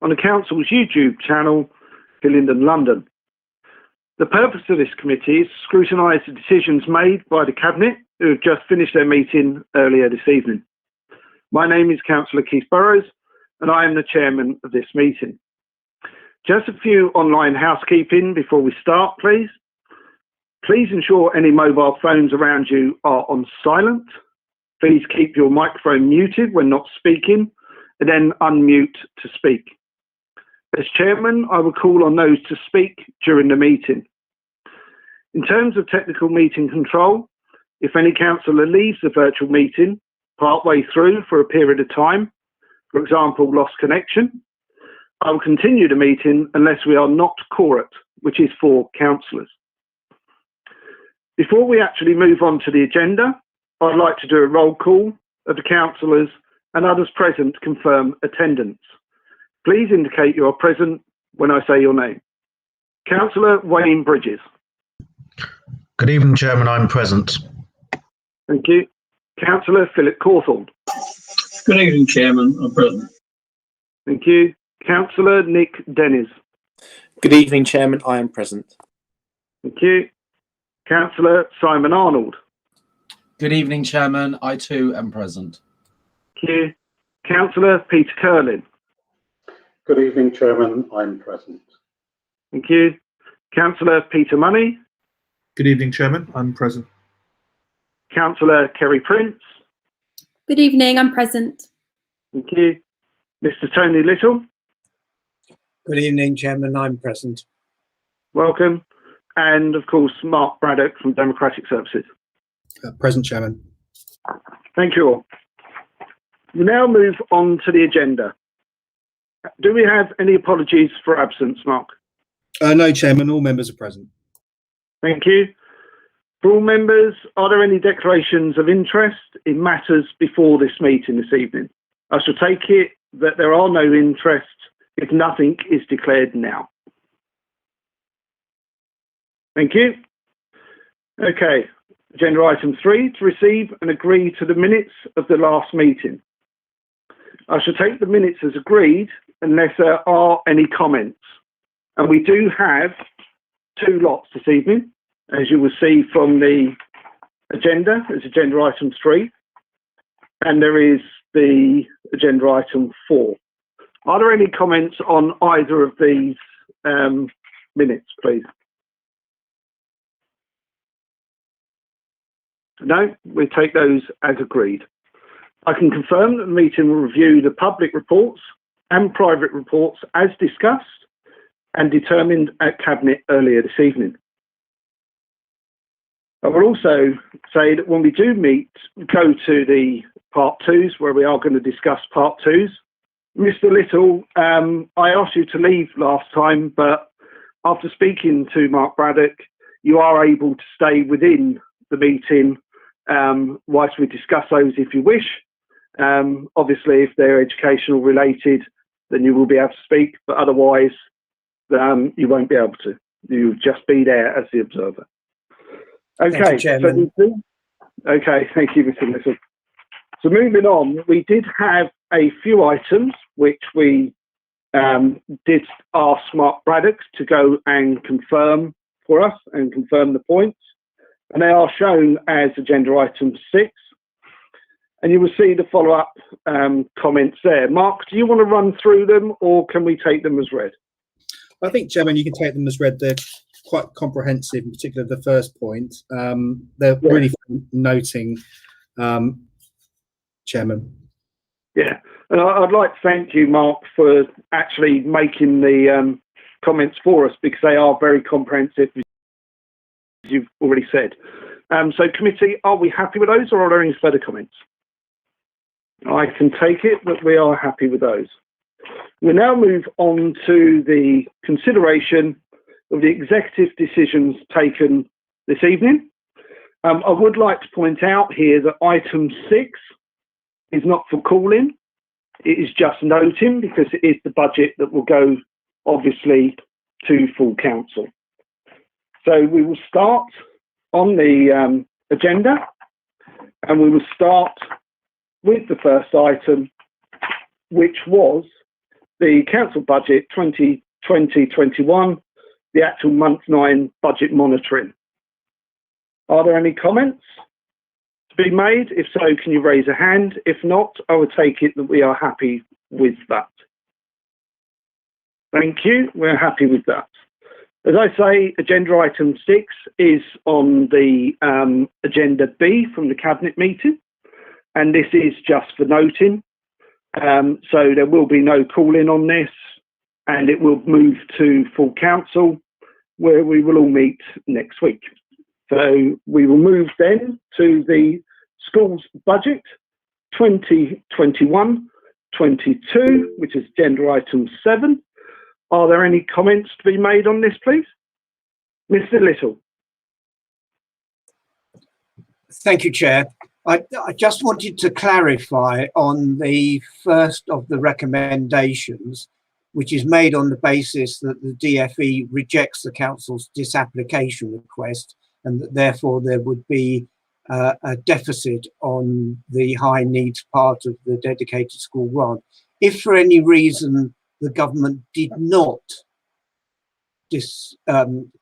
on the Council's YouTube channel, Hillingdon, London. The purpose of this committee is to scrutinise the decisions made by the Cabinet, who have just finished their meeting earlier this evening. My name is Councillor Keith Burrows, and I am the chairman of this meeting. Just a few online housekeeping before we start, please. Please ensure any mobile phones around you are on silent. Please keep your microphone muted when not speaking, and then unmute to speak. As chairman, I will call on those to speak during the meeting. In terms of technical meeting control, if any councillor leaves the virtual meeting partway through for a period of time, for example, lost connection, I will continue the meeting unless we are not quorate, which is for councillors. Before we actually move on to the agenda, I'd like to do a roll call of the councillors and others present to confirm attendance. Please indicate you are present when I say your name. Councillor Wayne Bridges. Good evening, Chairman. I'm present. Thank you. Councillor Philip Cawthorne. Good evening, Chairman. I'm present. Thank you. Councillor Nick Dennis. Good evening, Chairman. I am present. Thank you. Councillor Simon Arnold. Good evening, Chairman. I too am present. Thank you. Councillor Peter Curlin. Good evening, Chairman. I'm present. Thank you. Councillor Peter Money. Good evening, Chairman. I'm present. Councillor Kerry Prince. Good evening. I'm present. Thank you. Mr. Tony Little. Good evening, Chairman. I'm present. Welcome. And of course, Mark Braddock from Democratic Services. Present, Chairman. Thank you all. We now move on to the agenda. Do we have any apologies for absence, Mark? No, Chairman. All members are present. Thank you. For all members, are there any declarations of interest in matters before this meeting this evening? I shall take it that there are no interests if nothing is declared now. Thank you. Okay, agenda item 3, to receive and agree to the minutes of the last meeting. I shall take the minutes as agreed unless there are any comments. And we do have 2 lots this evening, as you will see from the agenda. It's agenda item 3, and there is the agenda item 4. Are there any comments on either of these minutes, please? No, we take those as agreed. I can confirm that the meeting will review the public reports and private reports as discussed and determined at Cabinet earlier this evening. I will also say that when we do go to the part 2s, where we are going to discuss part 2s, Mr. Little, I asked you to leave last time, but after speaking to Mark Braddock, you are able to stay within the meeting whilst we discuss those if you wish. Obviously, if they're educational related, then you will be able to speak, but otherwise, you won't be able to. You'll just be there as the observer. Okay, thank you, Chairman. Okay, thank you, Mr. Little. So moving on, we did have a few items which we did ask Mark Braddock to go and confirm for us and confirm the points. And they are shown as agenda item 6. And you will see the follow-up comments there. Mark, do you want to run through them or can we take them as read? I think, Chairman, you can take them as read. They're quite comprehensive, in particular the first point. They're really noting, Chairman. Yeah, and I'd like to thank you, Mark, for actually making the comments for us because they are very comprehensive, as you've already said. So committee, are we happy with those or are there any further comments? I can take it that we are happy with those. We now move on to the consideration of the executive decisions taken this evening. I would like to point out here that item 6 is not for calling. It is just noting because it is the budget that will go, obviously, to full council. So we will start on the agenda and we will start with the first item, which was the council budget 2020-21, the actual month 9 budget monitoring. Are there any comments to be made? If so, can you raise a hand? If not, I would take it that we are happy with that. Thank you. We're happy with that. As I say, agenda item 6 is on the agenda B from the Cabinet meeting, and this is just for noting. So there will be no call-in on this, and it will move to full council, where we will all meet next week. So we will move then to the schools budget 2021-22, which is agenda item 7. Are there any comments to be made on this, please? Mr. Little. Thank you, Chair. I just wanted to clarify on the first of the recommendations, which is made on the basis that the DFE rejects the council's disapplication request, and that therefore there would be a deficit on the high needs part of the dedicated school grant. If for any reason the government did not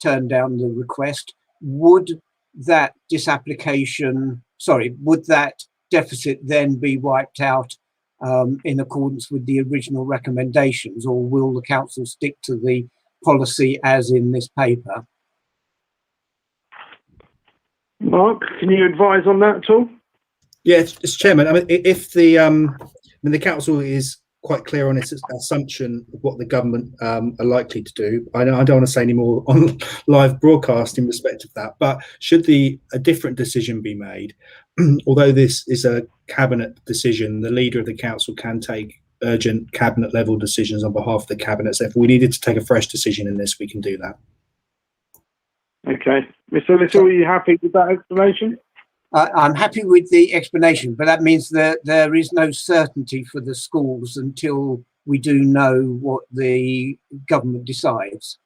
turn down the request, would that would that deficit then be wiped out in accordance with the original recommendations, or will the council stick to the policy as in this paper? Mark, can you advise on that at all? Yes, Chairman. I mean, if the council is quite clear on its assumption of what the government are likely to do, I don't want to say any more on live broadcast in respect of that. But should a different decision be made, although this is a cabinet decision, the leader of the council can take urgent cabinet level decisions on behalf of the cabinet. So if we needed to take a fresh decision in this, we can do that. Okay. Mr. Little, are you happy with that explanation? I'm happy with the explanation, but that means that there is no certainty for the schools until we do know what the government decides.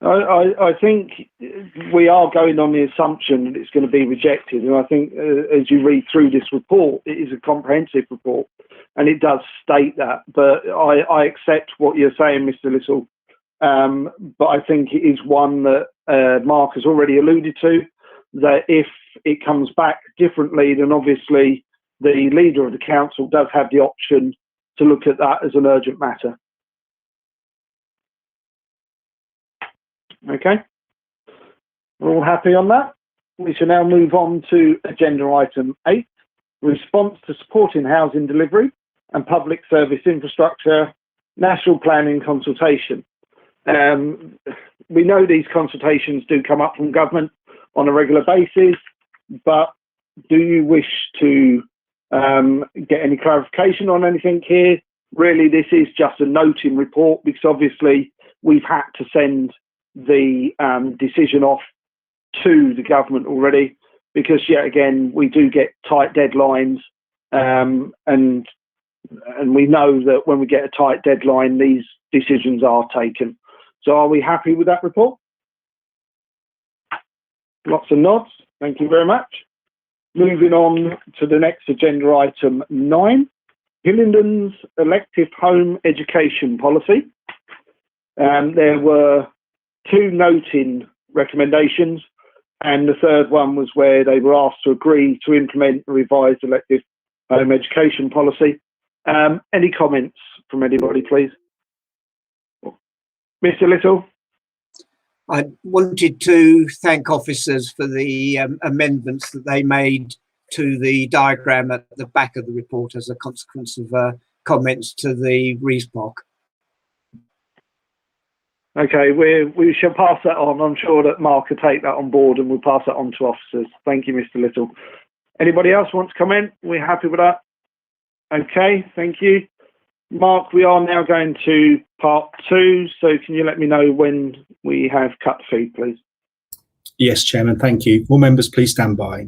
I think we are going on the assumption that it's going to be rejected, and I think as you read through this report, it is a comprehensive report, and it does state that. But I accept what you're saying, Mr. Little. But I think it is one that Mark has already alluded to, that if it comes back differently, then obviously the leader of the council does have the option to look at that as an urgent matter. Okay, we're all happy on that. We shall now move on to agenda item 8, response to supporting housing delivery and public service infrastructure, national planning consultation. We know these consultations do come up from government on a regular basis, but do you wish to get any clarification on anything here? Really, this is just a noting report, because obviously we've had to send the decision off to the government already, because yet again we do get tight deadlines, and we know that when we get a tight deadline, these decisions are taken. So are we happy with that report? Lots of nods. Thank you very much. Moving on to the next agenda item 9, Hillingdon's elective home education policy. There were 2 noting recommendations, and the third one was where they were asked to agree to implement a revised elective home education policy. Any comments from anybody, please? Mr. Little. I wanted to thank officers for the amendments that they made to the diagram at the back of the report as a consequence of comments to the RESPOC. Okay, we shall pass that on. I'm sure that Mark will take that on board, and we'll pass that on to officers. Thank you, Mr. Little. Anybody else want to comment? We're happy with that? Okay, thank you. Mark, we are now going to part 2, so can you let me know when we have cut the feed, please? Yes, Chairman, thank you. All members, please stand by.